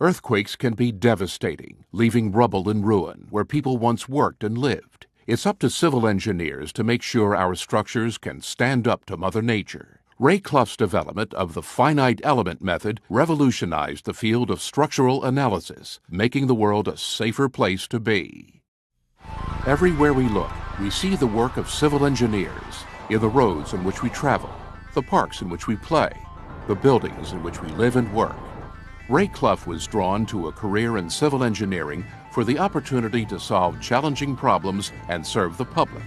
Earthquakes can be devastating, leaving rubble and ruin where people once worked and lived. It's up to civil engineers to make sure our structures can stand up to Mother Nature. Ray Clough's development of the finite element method revolutionized the field of structural analysis, making the world a safer place to be. Everywhere we look, we see the work of civil engineers in the roads in which we travel, the parks in which we play, the buildings in which we live and work. Ray Clough was drawn to a career in civil engineering for the opportunity to solve challenging problems and serve the public.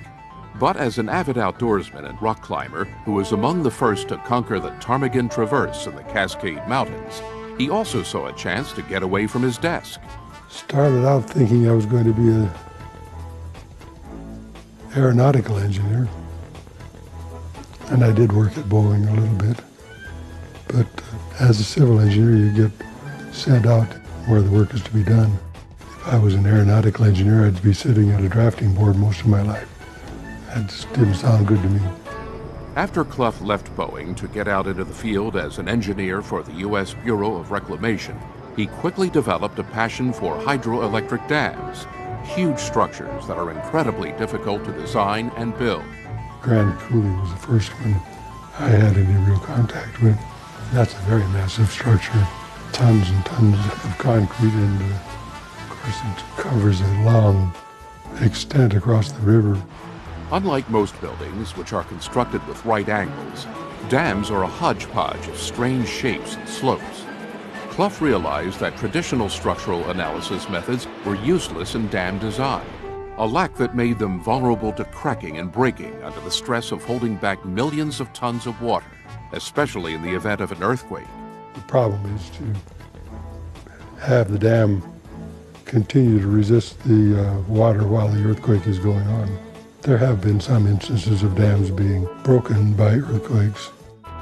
But as an avid outdoorsman and rock climber who was among the first to conquer the Ptarmigan Traverse in the Cascade Mountains, he also saw a chance to get away from his desk. Started out thinking I was going to be an aeronautical engineer, and I did work at Boeing a little bit. But as a civil engineer, you get sent out where the work is to be done. If I was an aeronautical engineer, I'd be sitting at a drafting board most of my life. That just didn't sound good to me. After Clough left Boeing to get out into the field as an engineer for the U.S. Bureau of Reclamation, he quickly developed a passion for hydroelectric dams, huge structures that are incredibly difficult to design and build. Grand Coulee was the first one I had any real contact with. That's a very massive structure, tons and tons of concrete, and of course it covers a long extent across the river. Unlike most buildings, which are constructed with right angles, dams are a hodgepodge of strange shapes and slopes. Clough realized that traditional structural analysis methods were useless in dam design, a lack that made them vulnerable to cracking and breaking under the stress of holding back millions of tons of water, especially in the event of an earthquake. The problem is to have the dam continue to resist the water while the earthquake is going on. There have been some instances of dams being broken by earthquakes.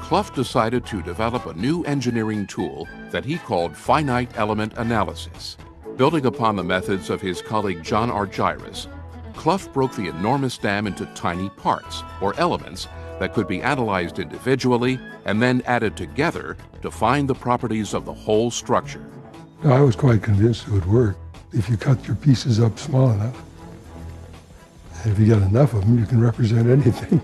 Clough decided to develop a new engineering tool that he called finite element analysis. Building upon the methods of his colleague John Argyris, Clough broke the enormous dam into tiny parts, or elements, that could be analyzed individually and then added together to find the properties of the whole structure. I was quite convinced it would work if you cut your pieces up small enough. And if you get enough of them, you can represent anything.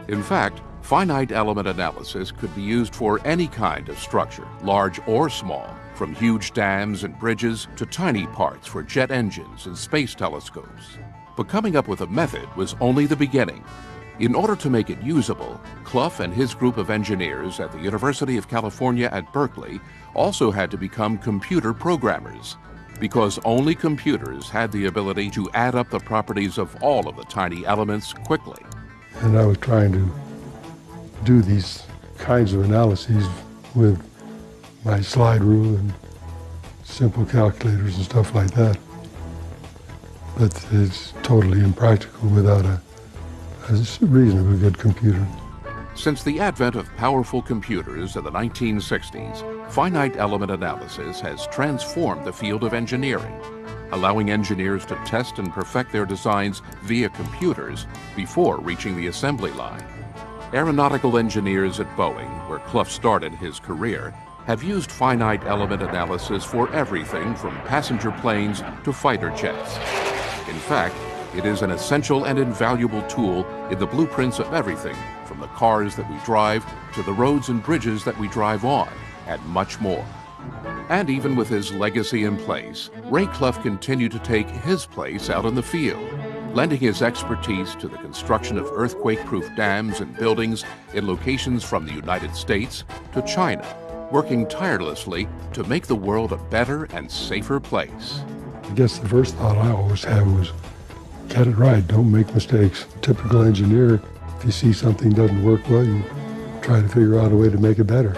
In fact, finite element analysis could be used for any kind of structure, large or small, from huge dams and bridges to tiny parts for jet engines and space telescopes. But coming up with a method was only the beginning. In order to make it usable, Clough and his group of engineers at the University of California at Berkeley also had to become computer programmers, because only computers had the ability to add up the properties of all of the tiny elements quickly. And I was trying to do these kinds of analyses with my slide rule and simple calculators and stuff like that. But it's totally impractical without a reasonably good computer. Since the advent of powerful computers in the 1960s, finite element analysis has transformed the field of engineering, allowing engineers to test and perfect their designs via computers before reaching the assembly line. Aeronautical engineers at Boeing, where Clough started his career, have used finite element analysis for everything from passenger planes to fighter jets. In fact, it is an essential and invaluable tool in the blueprints of everything from the cars that we drive to the roads and bridges that we drive on, and much more. And even with his legacy in place, Ray Clough continued to take his place out in the field, lending his expertise to the construction of earthquake-proof dams and buildings in locations from the United States to China, working tirelessly to make the world a better and safer place. I guess the first thought I always had was, get it right, don't make mistakes. Typical engineer, if you see something doesn't work well, you try to figure out a way to make it better.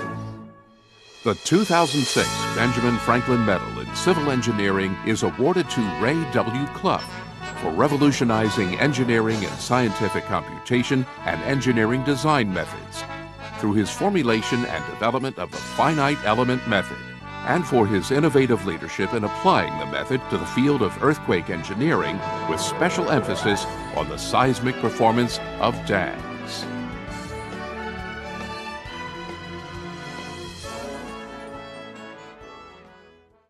The 2006 Benjamin Franklin Medal in Civil Engineering is awarded to Ray W. Clough for revolutionizing engineering and scientific computation and engineering design methods through his formulation and development of the finite element method, and for his innovative leadership in applying the method to the field of earthquake engineering with special emphasis on the seismic performance of dams.